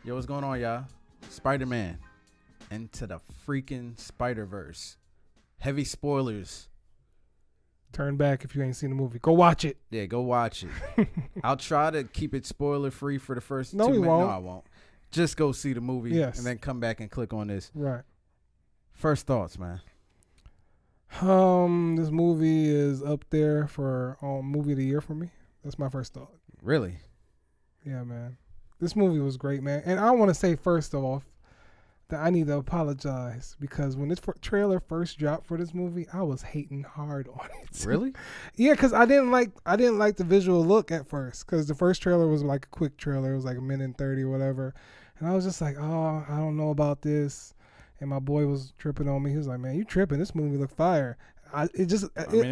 Yo, what's going on, y'all? Spider-Man Into the freaking Spider-Verse. Heavy spoilers. Turn back if you ain't seen the movie. Go watch it. Yeah, go watch it. I'll try to keep it spoiler-free for the first 2 No, minutes. we won't. No, I won't. Just go see the movie Yes. and then come back and click on this. Right. First thoughts, man. This movie is up there for movie of the year for me. That's my first thought. Really? Yeah, man. This movie was great, man. And I want to say first off that I need to apologize because when this trailer first dropped for this movie, I was hating hard on it. Really? Yeah, because I didn't like the visual look at first because the first trailer was like a quick trailer. It was like a minute and 30 or whatever. And I was just like, oh, I don't know about this. And my boy was tripping on me. He was like, man, you tripping. This movie looked fire. It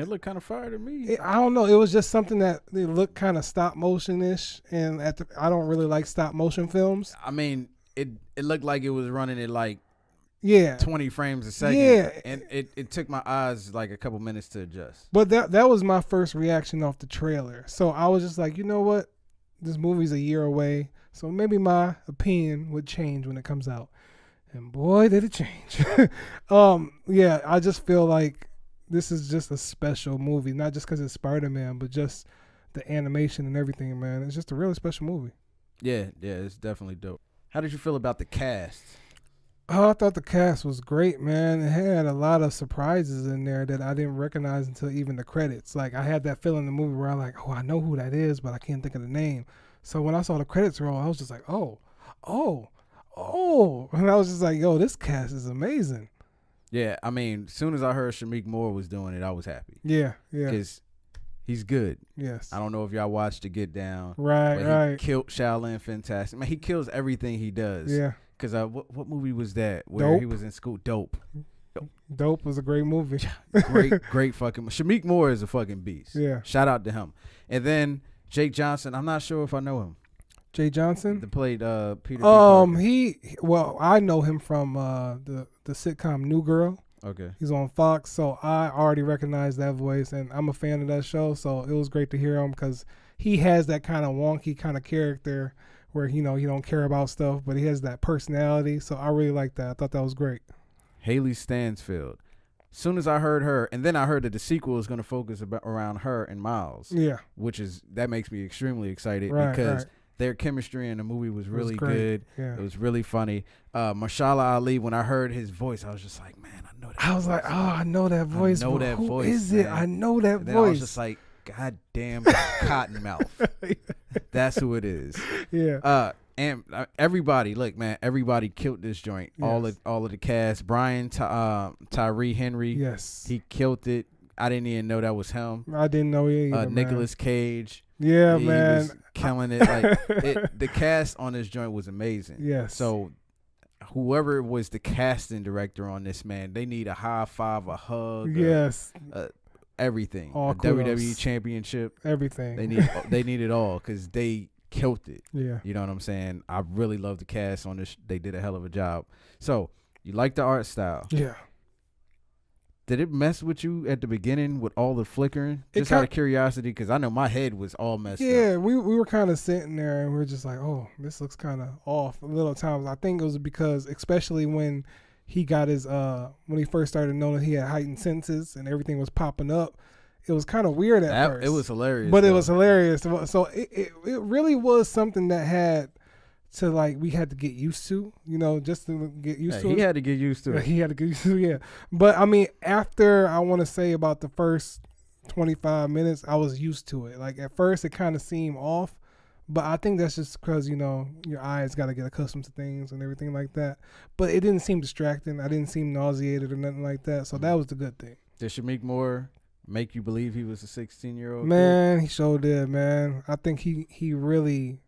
looked kind of fire to me. I don't know. It was just something that it looked kind of stop motion-ish. And I don't really like stop motion films. I mean, it looked like it was running at like 20 frames a second. Yeah. And it took my eyes like a couple minutes to adjust. But that was my first reaction off the trailer. So I was just like, you know what? This movie's a year away. So maybe my opinion would change when it comes out. And boy, did it change. Yeah, I just feel like this is just a special movie. Not just because it's Spider-Man, but just the animation and everything, man. It's just a really special movie. Yeah, it's definitely dope. How did you feel about the cast? Oh, I thought the cast was great, man. It had a lot of surprises in there that I didn't recognize until even the credits. Like, I had that feeling in the movie where I'm like, oh, I know who that is, but I can't think of the name. So when I saw the credits roll, I was just like, oh. And I was just like, yo, this cast is amazing. Yeah, I mean, as soon as I heard Shameik Moore was doing it, I was happy. Yeah. Because he's good. Yes. I don't know if y'all watched The Get Down. Right. He killed Shaolin fantastic. Man, he kills everything he does. Yeah. Because what movie was that where Dope. he was in school? Dope. Dope was a great movie. Great fucking. Shameik Moore is a fucking beast. Yeah. Shout out to him. And then Jake Johnson. I'm not sure if I know him. Jay Johnson? That played Peter. I know him from the sitcom New Girl. Okay. He's on Fox, so I already recognize that voice, and I'm a fan of that show, so it was great to hear him because he has that kind of wonky kind of character where, he don't care about stuff, but he has that personality, so I really like that. I thought that was great. Haley Stansfield. As soon as I heard her, and then I heard that the sequel is going to focus around her and Miles. Yeah. That makes me extremely excited because their chemistry in the movie was really good. Yeah. It was really funny. Mahershala Ali, when I heard his voice, I was just like, man, I know that I was voice. like, oh, I know that voice. I know that who voice. is it? Man. I know that and voice. Then I was just like, God damn Cottonmouth. That's who it is. Yeah. And everybody, look, man, everybody killed this joint. Yes. All of the cast. Brian Tyree Henry. Yes. He killed it. I didn't even know that was him. I didn't know either, Nicolas Cage. Yeah, he man. was killing it. Like the cast on this joint was amazing. Yes. So whoever was the casting director on this, man, they need a high five, a hug. Yes. Everything. All a kudos. WWE championship. Everything. They need it all because they killed it. Yeah. You know what I'm saying? I really love the cast on this. They did a hell of a job. So you like the art style? Yeah. Did it mess with you at the beginning with all the flickering? Just out of curiosity, because I know my head was all messed up. Yeah, we were kind of sitting there and we were just like, oh, this looks kind of off a little times. I think it was because, especially when he got his, when he first started knowing he had heightened senses and everything was popping up, it was kind of weird at first. It was hilarious. But it was hilarious. So it really was something that had to, like, we had to get used to, just to get used to it. He had to get used to it. He had to get used to it, yeah. But, I mean, after, I want to say about the first 25 minutes, I was used to it. Like, at first, it kind of seemed off. But I think that's just because, your eyes got to get accustomed to things and everything like that. But it didn't seem distracting. I didn't seem nauseated or nothing like that. So that was the good thing. Did Shameik Moore make you believe he was a 16-year-old Man, he sure did, man. I think he really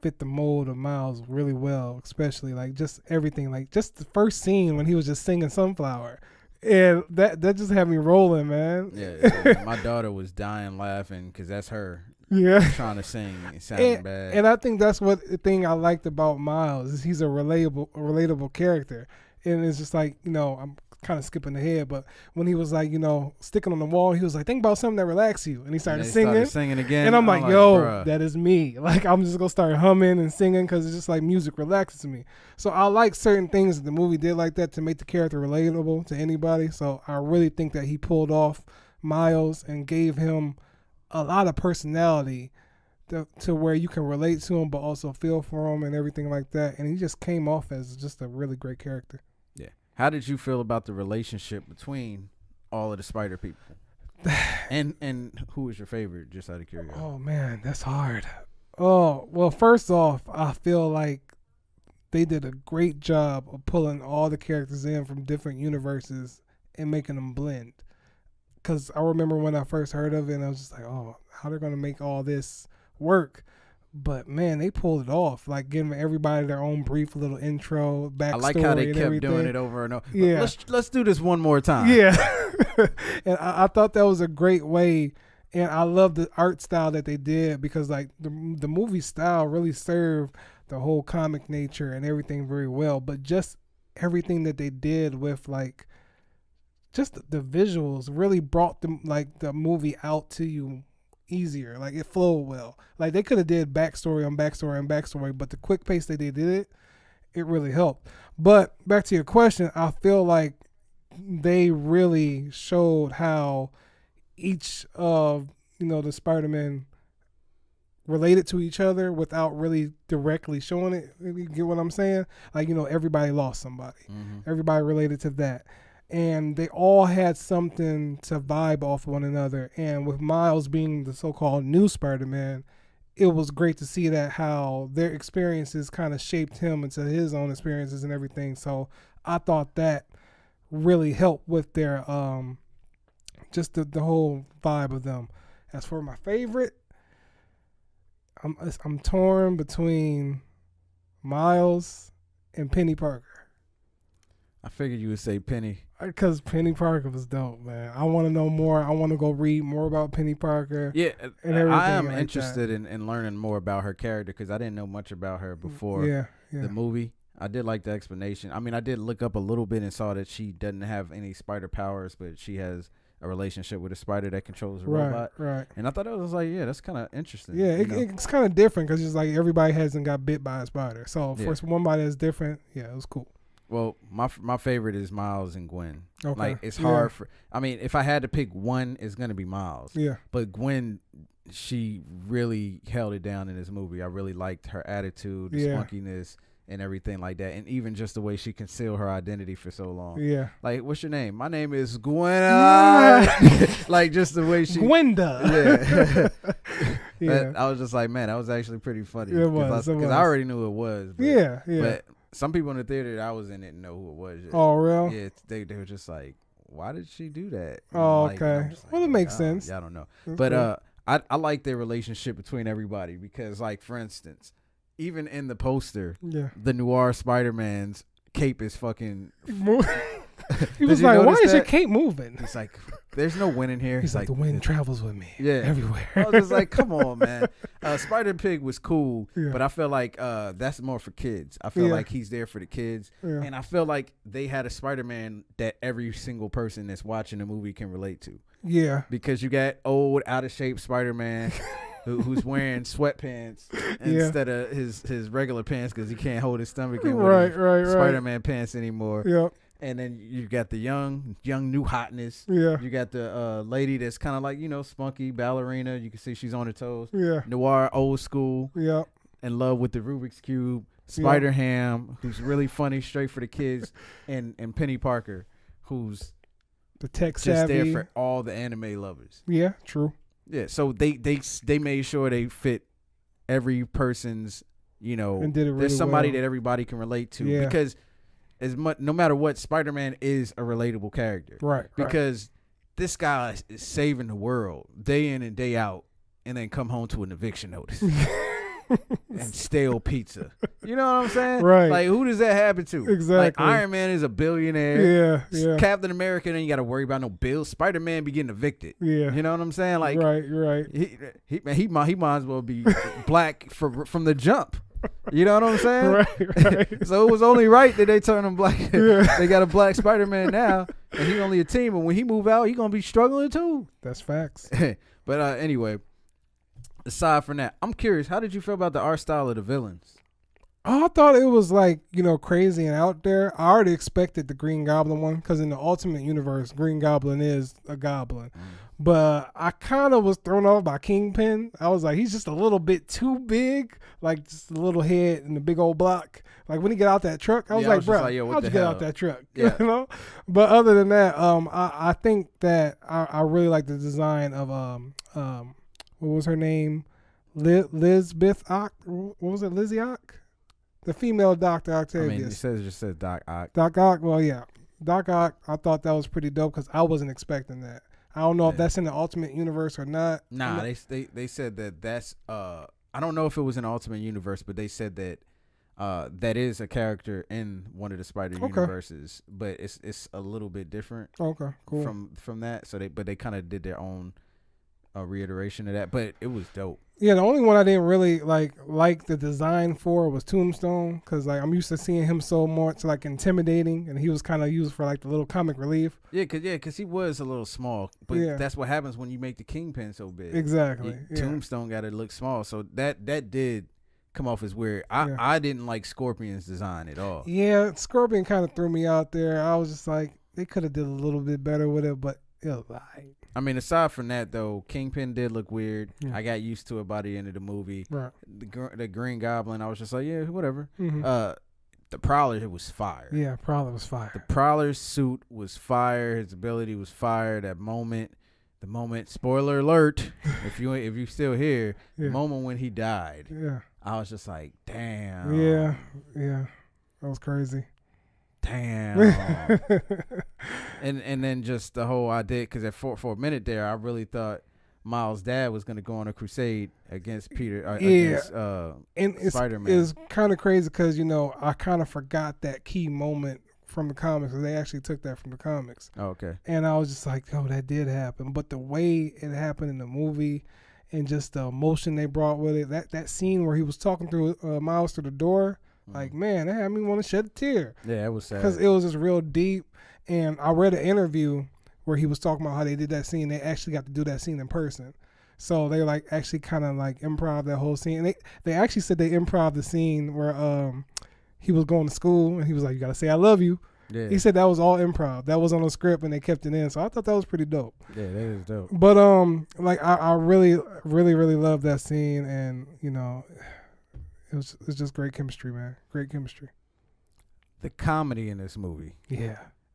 fit the mold of Miles really well, especially like just everything, like just the first scene when he was just singing Sunflower, and that just had me rolling, man. Yeah, my daughter was dying laughing because that's her. Yeah, trying to sing and sounding bad. And I think that's what the thing I liked about Miles is he's a relatable character, and it's just like I'm kind of skipping ahead, but when he was like, sticking on the wall, he was like, think about something that relaxes you. And he started singing again. And I'm like, yo, bruh. that is me. Like, I'm just going to start humming and singing because it's just like music relaxes me. So I like certain things that the movie did like that to make the character relatable to anybody. So I really think that he pulled off Miles and gave him a lot of personality to where you can relate to him but also feel for him and everything like that. And he just came off as just a really great character. Yeah. How did you feel about the relationship between all of the spider people? and who was your favorite, just out of curiosity? Oh, man, that's hard. Oh, well, first off, I feel like they did a great job of pulling all the characters in from different universes and making them blend. Because I remember when I first heard of it, and I was just like, oh, how they're going to make all this work. But, man, they pulled it off, like giving everybody their own brief little intro, backstory. I like how they kept doing it over and over. Yeah. Let's do this one more time. Yeah. And I thought that was a great way. And I love the art style that they did because, like, the movie style really served the whole comic nature and everything very well. But just everything that they did with, like, just the visuals really brought them, like, the movie out to you easier. Like, it flowed well. Like, they could have did backstory on backstory on backstory, but the quick pace that they did it really helped. But back to your question, I feel like they really showed how each of the Spider-Man related to each other without really directly showing it. You get what I'm saying? Like, everybody lost somebody. Mm-hmm. Everybody related to that. And they all had something to vibe off one another. And with Miles being the so-called new Spider-Man, it was great to see that how their experiences kind of shaped him into his own experiences and everything. So I thought that really helped with their just the whole vibe of them. As for my favorite, I'm torn between Miles and Penny Parker. I figured you would say Penny. Because Penny Parker was dope, man. I want to know more. I want to go read more about Penny Parker. Yeah, and everything I am like interested in learning more about her character because I didn't know much about her before the movie. I did like the explanation. I mean, I did look up a little bit and saw that she doesn't have any spider powers, but she has a relationship with a spider that controls a robot. Right. And I thought it was like, yeah, that's kind of interesting. Yeah, it's kind of different because it's like everybody hasn't got bit by a spider. So for somebody that's different, yeah, it was cool. Well, my favorite is Miles and Gwen. Okay. Like, it's hard for... I mean, if I had to pick one, it's going to be Miles. Yeah. But Gwen, she really held it down in this movie. I really liked her attitude, the spunkiness, and everything like that. And even just the way she concealed her identity for so long. Yeah. Like, what's your name? My name is Gwen. Like, just the way she... Gwenda. Yeah. I was just like, man, that was actually pretty funny. It was. Because I already knew who it was. But, yeah. But some people in the theater that I was in didn't know who it was yet. Oh, real? Yeah, they were just like, why did she do that? Oh, okay. Well, it makes sense. Yeah, I don't know. That's but cool. I like their relationship between everybody because, like, for instance, even in the poster, the Noir Spider-Man's cape is fucking... He was like, why is your cape moving? He's like, there's no wind in here. He's like, the wind travels with me. Yeah. Everywhere. I was just like, come on, man. Spider-Pig was cool, but I feel like that's more for kids. I feel like he's there for the kids. Yeah. And I feel like they had a Spider-Man that every single person that's watching the movie can relate to. Yeah. Because you got old, out-of-shape Spider-Man who's wearing sweatpants instead of his regular pants because he can't hold his stomach in with his Spider-Man pants anymore. Yep. And then you got the young new hotness. Yeah. You got the lady that's kind of like, spunky ballerina. You can see she's on her toes. Yeah. Noir, old school. Yeah. In love with the Rubik's Cube. Spider-Ham, who's really funny, straight for the kids. and Penny Parker, who's the tech just savvy. there for all the anime lovers. Yeah, true. Yeah, so they made sure they fit every person's, and did it really there's somebody well. that everybody can relate to because no matter what, Spider-Man is a relatable character. Right. Because this guy is saving the world day in and day out and then come home to an eviction notice and stale pizza. You know what I'm saying? Right. Like, who does that happen to? Exactly. Like, Iron Man is a billionaire. Yeah. Captain America, then you got to worry about no bills. Spider-Man be getting evicted. Yeah. You know what I'm saying? Like, right. He might as well be black from the jump. You know what I'm saying? Right. So it was only right that they turned him black. Yeah. They got a black Spider-Man now, and he only a teen. But when he move out, he gonna be struggling too. That's facts. But anyway, aside from that, I'm curious. How did you feel about the art style of the villains? I thought it was like, crazy and out there. I already expected the Green Goblin one because in the Ultimate Universe, Green Goblin is a goblin. But I kind of was thrown off by Kingpin. I was like, he's just a little bit too big, like just a little head and a big old block. Like when he get out that truck, I was like, bro, how'd you get out that truck? Yeah. But other than that, I think that I really like the design of what was her name, Lisbeth Ock? What was it, Lizzie Ock? The female Dr. Octavius. It just says Doc Ock. Doc Ock, well, yeah. Doc Ock, I thought that was pretty dope because I wasn't expecting that. I don't know if that's in the Ultimate Universe or not. Nah, they said that's I don't know if it was in the Ultimate Universe, but they said that that is a character in one of the Spider universes, but it's a little bit different. Okay, cool. From that, so they kind of did their own reiteration of that, but it was dope. Yeah, the only one I didn't really like the design for was Tombstone, because I'm used to seeing him so much intimidating, and he was kind of used for the little comic relief. Yeah, cause he was a little small, but that's what happens when you make the Kingpin so big. Exactly. Tombstone got to look small, so that did come off as weird. I didn't like Scorpion's design at all. Yeah, Scorpion kind of threw me out there. I was just like, they could have did a little bit better with it, but it was right. I mean, aside from that, though, Kingpin did look weird. Yeah. I got used to it by the end of the movie. Right. The Green Goblin, I was just like, yeah, whatever. Mm-hmm. The Prowler, it was fire. Yeah, Prowler was fire. The Prowler's suit was fire. His ability was fire. The moment, spoiler alert, if you still here, the moment when he died, I was just like, damn. Yeah, that was crazy. Damn. and then just the whole idea, because for a minute there, I really thought Miles' dad was going to go on a crusade against Peter, against Spider-Man. It's kind of crazy because, I kind of forgot that key moment from the comics, because they actually took that from the comics. Oh, okay. And I was just like, oh, that did happen. But the way it happened in the movie and just the emotion they brought with it, that scene where he was talking through Miles through the door, man, that had me want to shed a tear. Yeah, it was sad. Because it was just real deep. And I read an interview where he was talking about how they did that scene. They actually got to do that scene in person. So they actually kind of improv that whole scene. And they actually said they improv the scene where he was going to school and he was like, you got to say I love you. Yeah. He said that was all improv. That was on the script and they kept it in. So I thought that was pretty dope. Yeah, that is dope. But I really, really, really love that scene, and it's just great chemistry, man. Great chemistry. The comedy in this movie,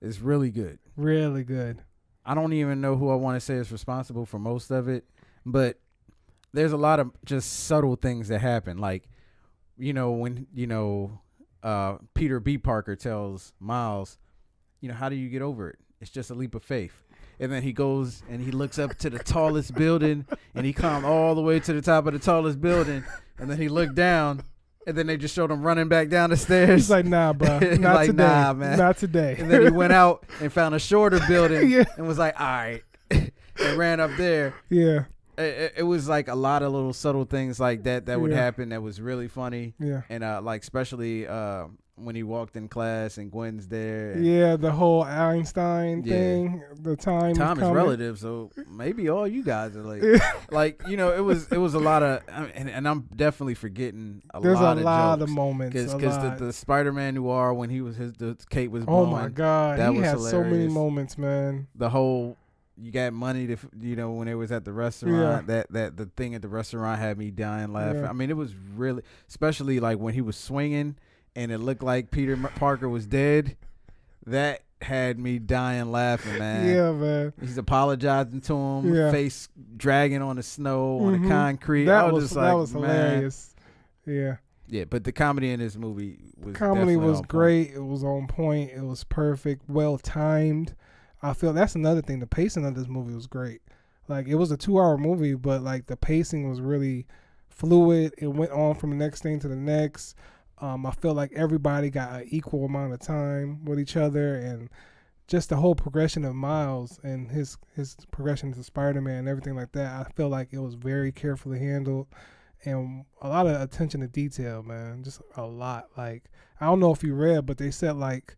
is really good. Really good. I don't even know who I want to say is responsible for most of it, but there's a lot of just subtle things that happen. Like, when Peter B. Parker tells Miles, how do you get over it? It's just a leap of faith. And then he goes and he looks up to the tallest building, and he climbed all the way to the top of the tallest building, and then he looked down, and then they just showed him running back down the stairs. He's like, nah, bro. Not like, today. Nah, man. Not today. And then he went out and found a shorter building and was like, all right. And ran up there. Yeah. It was like a lot of little subtle things like that would happen that was really funny. Yeah. And especially when he walked in class and Gwen's there. Yeah, the whole Einstein thing. The time is relative, so maybe all you guys are like, it was a lot of, and I'm definitely forgetting There's lot a of lot jokes. of moments. Because the Spider-Man noir, when he was the cape was blowing. Oh my God, that he was had hilarious. so many moments, man. The whole, you got money to, when it was at the restaurant, that the thing at the restaurant had me dying laughing. I mean, it was really, especially when he was swinging and it looked like Peter Parker was dead. That had me dying laughing, man. Yeah, man. He's apologizing to him, face dragging on the snow, on the concrete. That was hilarious. Yeah. Yeah, but the comedy in this movie was great. It was on point. It was perfect, well timed. I feel that's another thing. The pacing of this movie was great. It was a 2-hour movie, but the pacing was really fluid. It went on from the next thing to the next. I feel like everybody got an equal amount of time with each other, and just the whole progression of Miles and his progression to Spider-Man and everything like that. I feel like it was very carefully handled, and a lot of attention to detail, man. Just a lot. Like, I don't know if you read, but they said like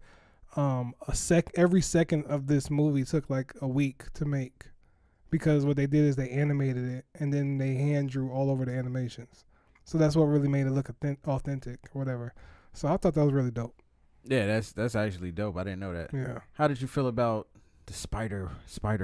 every second of this movie took like a week to make, because what they did is they animated it and then they hand drew all over the animations. So that's what really made it look authentic or whatever. So I thought that was really dope. Yeah, that's actually dope. I didn't know that. Yeah. How did you feel about the spider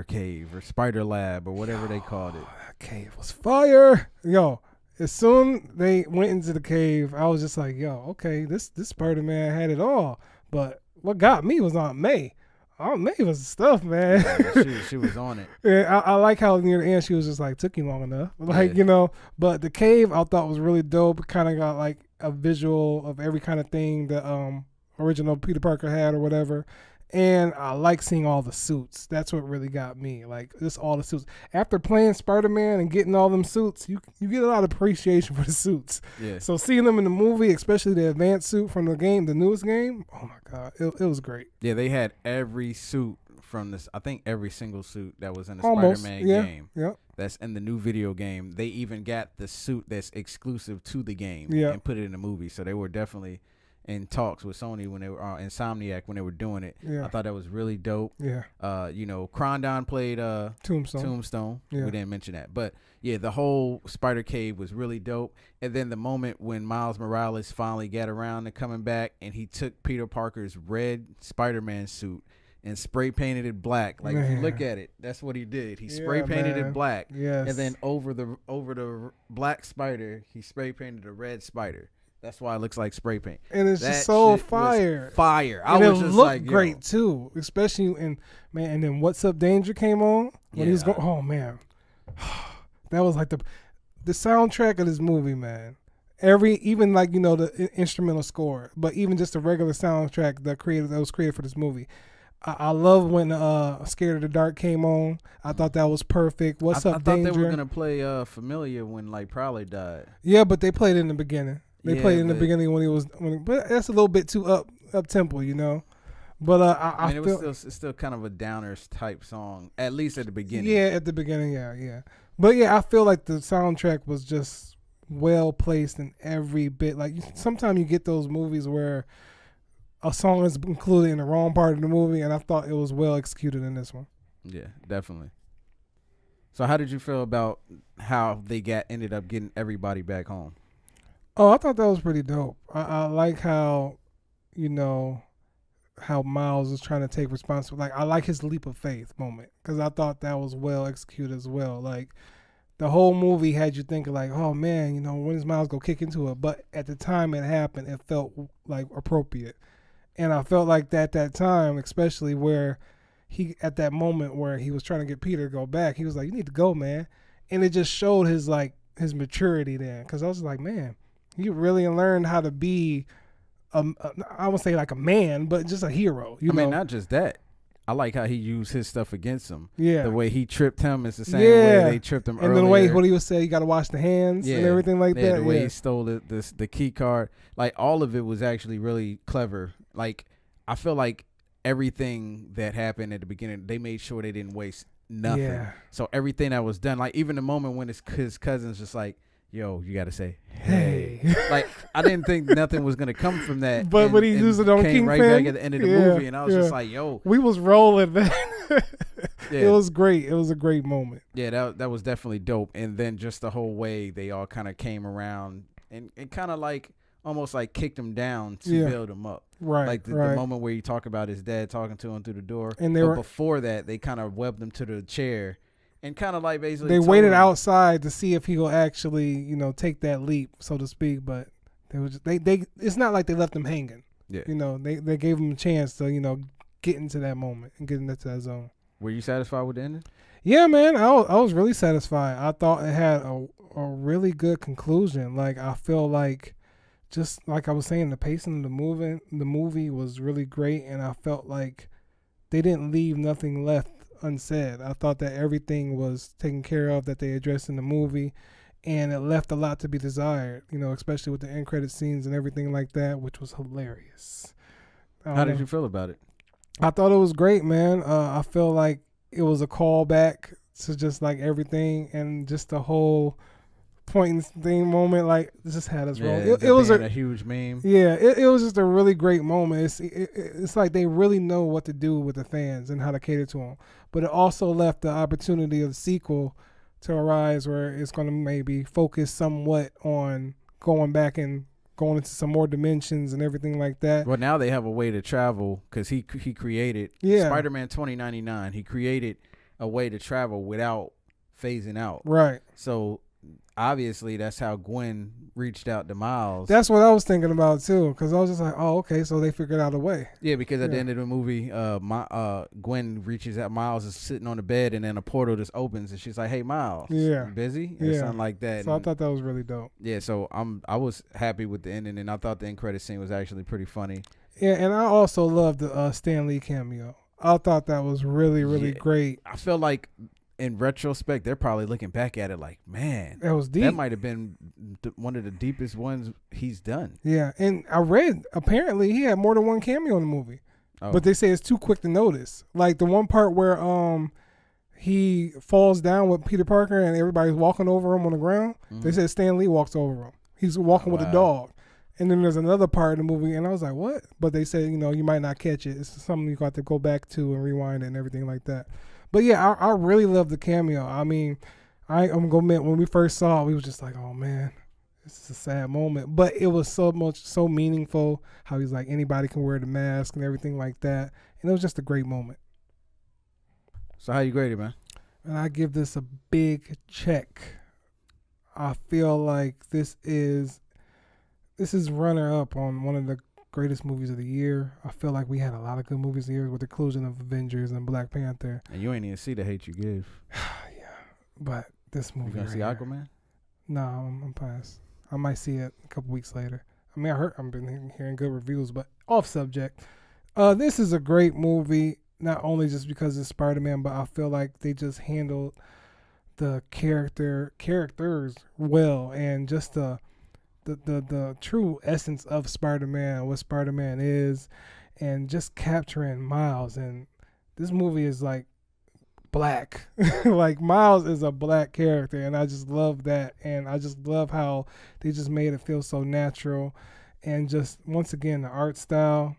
cave or spider lab or whatever they called it? That cave was fire. Yo, as soon they went into the cave, I was just like, yo, okay, this Spider-Man had it all. But what got me was Aunt May. Aunt May was the stuff, man. Yeah, she was on it. Yeah, I like how near the end she was just like, took you long enough. Like, you know, but the cave I thought was really dope. Kind of got like a visual of every kind of thing that original Peter Parker had or whatever. And I like seeing all the suits. That's what really got me. Like, just all the suits. After playing Spider-Man and getting all them suits, you get a lot of appreciation for the suits. Yeah. So seeing them in the movie, especially the advanced suit from the game, the newest game, oh my God, it was great. Yeah, they had every suit from this. I think every single suit that was in the Spider-Man game. Yeah. That's in the new video game. They even got the suit that's exclusive to the game and put it in the movie. So they were definitely in talks with Sony when they were Insomniac when they were doing it. Yeah. I thought that was really dope. Yeah. You know, Krondon played Tombstone. Yeah. We didn't mention that. But yeah, the whole Spider Cave was really dope. And then the moment when Miles Morales finally got around to coming back and he took Peter Parker's red Spider-Man suit and spray painted it black. Like, if you look at it, that's what he did. He spray painted it black. Yes. And then over the black spider, he spray painted a red spider. That's why it looks like spray paint. And it's just so fire. Fire. And it looked great too. Especially and then What's Up Danger came on when he was going, oh man. That was like the soundtrack of this movie, man. Even like, you know, the instrumental score, but even just the regular soundtrack that was created for this movie. I love when Scared of the Dark came on. I thought that was perfect. What's Up Danger? I thought they were gonna play Familiar when like Prowler died. Yeah, but they played it in the beginning. They played in the beginning but that's a little bit too up tempo, you know. But I mean, it's still kind of a downers type song, at least at the beginning. Yeah, at the beginning, yeah. But yeah, I feel like the soundtrack was just well placed in every bit. Like, sometimes you get those movies where a song is included in the wrong part of the movie, and I thought it was well executed in this one. Yeah, definitely. So how did you feel about how they ended up getting everybody back home? Oh, I thought that was pretty dope. I like how, you know, how Miles is trying to take responsibility. Like, I like his leap of faith moment, because I thought that was well executed as well. Like, the whole movie had you thinking like, oh man, you know, when is Miles gonna kick into it? But at the time it happened, it felt like appropriate. And I felt like that time, especially where at that moment where he was trying to get Peter to go back, he was like, you need to go, man. And it just showed his maturity there. Because I was like, man, you really learned how to be, I won't say like a man, but just a hero. I mean, not just that. I like how he used his stuff against him. Yeah. The way he tripped him is the same way they tripped him earlier. And the way what he was saying, you got to wash the hands and everything like that. The way he stole the key card. Like, all of it was actually really clever. Like, I feel like everything that happened at the beginning, they made sure they didn't waste nothing. Yeah. So everything that was done, like even the moment when his cousin's just like, yo, you got to say, hey. Like, I didn't think nothing was going to come from that. But when he used it on Kingpin. Right back at the end of the movie, and I was just like, yo. We was rolling, man. It was great. It was a great moment. Yeah, that was definitely dope. And then just the whole way they all kind of came around and kind of like almost like kicked him down to build him up. Right. Like the moment where you talk about his dad talking to him through the door. And before that, they kind of webbed him to the chair. And kind of like basically they waited outside to see if he will actually, you know, take that leap, so to speak. But they it's not like they left him hanging. Yeah. You know, they gave him a chance to, you know, get into that moment and get into that zone. Were you satisfied with the ending? Yeah, man. I was really satisfied. I thought it had a really good conclusion. Like, I feel like, just like I was saying, the pacing of the movie was really great, and I felt like they didn't leave nothing left unsaid. I thought that everything was taken care of that they addressed in the movie, and it left a lot to be desired, you know, especially with the end credit scenes and everything like that, which was hilarious. How did you feel about it? I thought it was great, man. I feel like it was a callback to just like everything, and just the whole pointing thing moment, like just had us wrong. Yeah, It was a huge meme. Yeah, it was just a really great moment. It's like they really know what to do with the fans and how to cater to them. But it also left the opportunity of the sequel to arise, where it's going to maybe focus somewhat on going back and going into some more dimensions and everything like that. Well, now they have a way to travel because he created Spider-Man 2099. He created a way to travel without phasing out. Right. So obviously that's how Gwen reached out to Miles. That's what I was thinking about too, because I was just like, oh, okay, so they figured out a way. Yeah, because at the end of the movie, Gwen reaches out. Miles is sitting on the bed, and then a portal just opens, and she's like, "Hey, Miles, you busy?" Or something like that. So I thought that was really dope. Yeah, so I was happy with the ending, and I thought the end credit scene was actually pretty funny. Yeah, and I also loved the Stan Lee cameo. I thought that was really, really great. I feel like, in retrospect, they're probably looking back at it like, man, that was deep. That might have been one of the deepest ones he's done. Yeah, and I read apparently he had more than one cameo in the movie, but they say it's too quick to notice. Like the one part where he falls down with Peter Parker and everybody's walking over him on the ground. Mm-hmm. They said Stan Lee walks over him. He's walking with a dog. And then there's another part of the movie, and I was like, what? But they said, you might not catch it. It's something you got to go back to and rewind it and everything like that. But yeah, I really love the cameo. I mean, I'm going to admit, when we first saw it, we was just like, oh man, this is a sad moment. But it was so meaningful how he's like, anybody can wear the mask and everything like that. And it was just a great moment. So how you grade it, man? And I give this a big check. I feel like this is runner up on one of the greatest movies of the year. I feel like we had a lot of good movies here with the inclusion of Avengers and Black Panther. And you ain't even see The Hate You Give. Yeah, but this movie. You gonna see Aquaman? No, I'm past. I might see it a couple weeks later. I mean, I've been hearing good reviews, but off subject. This is a great movie, not only just because it's Spider-Man, but I feel like they just handled the characters well, and just the true essence of Spider-Man, what Spider-Man is, and just capturing Miles. And this movie is like black. Like Miles is a black character, and I just love that. And I just love how they just made it feel so natural. And just, once again, the art style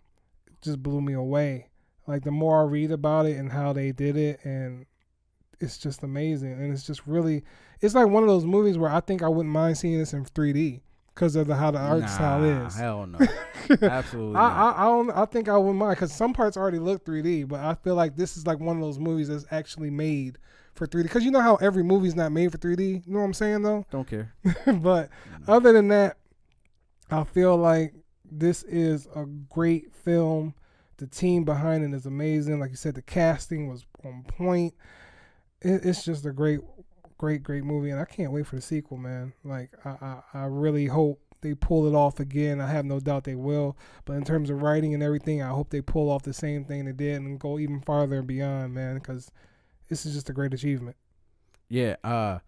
just blew me away. Like the more I read about it and how they did it, and it's just amazing. And it's just really, it's like one of those movies where I think I wouldn't mind seeing this in 3D. Because of how the art style is. Hell no. Absolutely not. I think I wouldn't mind, because some parts already look 3D, but I feel like this is like one of those movies that's actually made for 3D. Because you know how every movie's not made for 3D? You know what I'm saying, though? Don't care. But other than that, I feel like this is a great film. The team behind it is amazing. Like you said, the casting was on point. It's just a great movie, and I can't wait for the sequel, man. Like I really hope they pull it off again. I have no doubt they will. But in terms of writing and everything, I hope they pull off the same thing they did and go even farther and beyond, man, because this is just a great achievement. Yeah,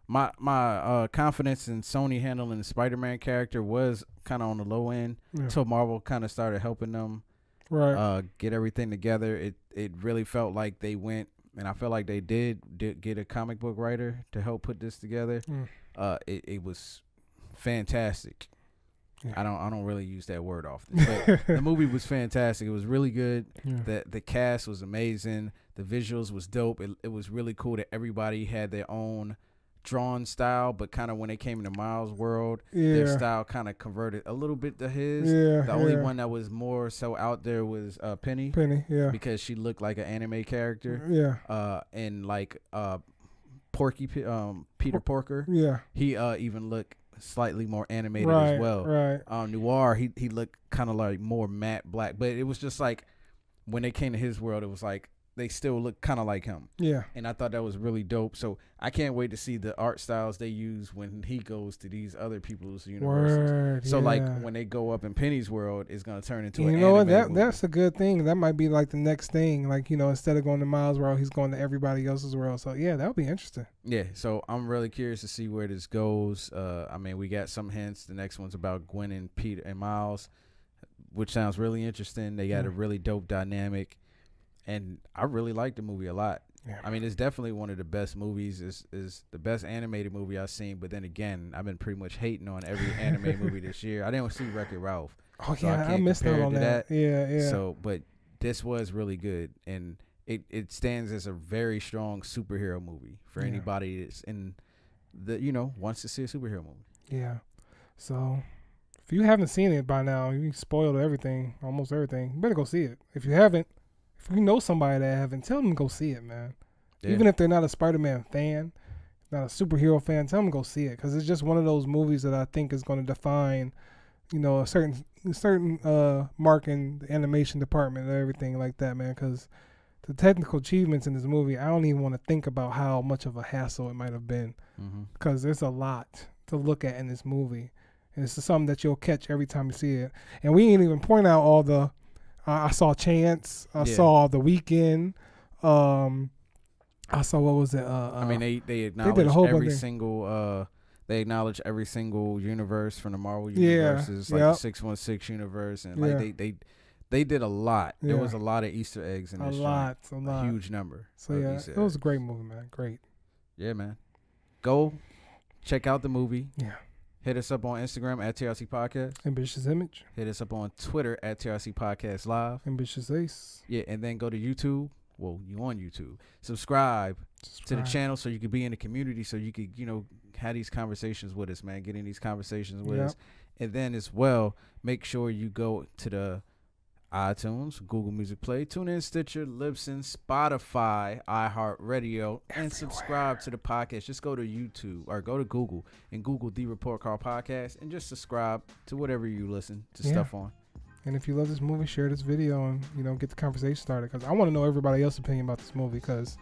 my confidence in Sony handling the Spider-Man character was kind of on the low end until Marvel kind of started helping them get everything together. It really felt like they went. And I feel like they did get a comic book writer to help put this together. It was fantastic. Yeah. I don't really use that word often, but the movie was fantastic. It was really good. Yeah. The cast was amazing. The visuals was dope. It was really cool that everybody had their own drawn style, but kind of when they came into Miles' world, their style kind of converted a little bit to his. The only one that was more so out there was Penny. Because she looked like an anime character. And like Peter Porker. He even looked slightly more animated as well. Noir, he looked kind of like more matte black, but it was just like when they came to his world, it was like they still look kind of like him. And I thought that was really dope. So I can't wait to see the art styles they use when he goes to these other people's universes. So like when they go up in Penny's world, it's going to turn into an anime movie. That's a good thing. That might be like the next thing. Like, instead of going to Miles' world, he's going to everybody else's world. So yeah, that would be interesting. Yeah. So I'm really curious to see where this goes. I mean, we got some hints. The next one's about Gwen and Peter and Miles, which sounds really interesting. They got a really dope dynamic. And I really liked the movie a lot. Yeah. I mean, it's definitely one of the best movies. Is the best animated movie I've seen. But then again, I've been pretty much hating on every anime movie this year. I didn't see Wreck-It Ralph. Oh so yeah, I missed out on that. Yeah. So, but this was really good, and it stands as a very strong superhero movie for anybody that's in the wants to see a superhero movie. Yeah. So if you haven't seen it by now, you spoiled everything, almost everything. You better go see it. If you haven't, if you know somebody that haven't, tell them to go see it, man. Yeah. Even if they're not a Spider-Man fan, not a superhero fan, tell them to go see it because it's just one of those movies that I think is going to define, a certain mark in the animation department and everything like that, man. Because the technical achievements in this movie, I don't even want to think about how much of a hassle it might have been because there's a lot to look at in this movie. And it's something that you'll catch every time you see it. And we ain't even point out all the, I saw Chance, I saw The Weeknd, I saw, what was it? I mean, they acknowledge every single, they acknowledge every single universe from the Marvel universes, like the 616 universe. And like they did a lot. There was a lot of Easter eggs in this a huge number. So it was a great movie, man. Great. Yeah, man. Go check out the movie. Yeah. Hit us up on Instagram at TRC Podcast. Ambitious Image. Hit us up on Twitter at TRC Podcast Live. Ambitious Ace. Yeah, and then go to YouTube. Well, you on YouTube. Subscribe to the channel so you can be in the community, so you could, have these conversations with us, man. Get in these conversations with us. And then as well, make sure you go to the iTunes, Google Music Play, TuneIn, Stitcher, Libsyn, Spotify, iHeart Radio, and subscribe to the podcast. Just go to YouTube or go to Google and Google The Report Card Podcast and just subscribe to whatever you listen to stuff on. And if you love this movie, share this video and, get the conversation started because I want to know everybody else's opinion about this movie because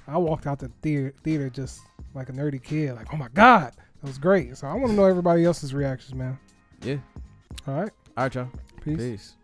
I walked out the theater just like a nerdy kid, like, oh my God, that was great. So I want to know everybody else's reactions, man. Yeah. All right. All right, y'all. Peace.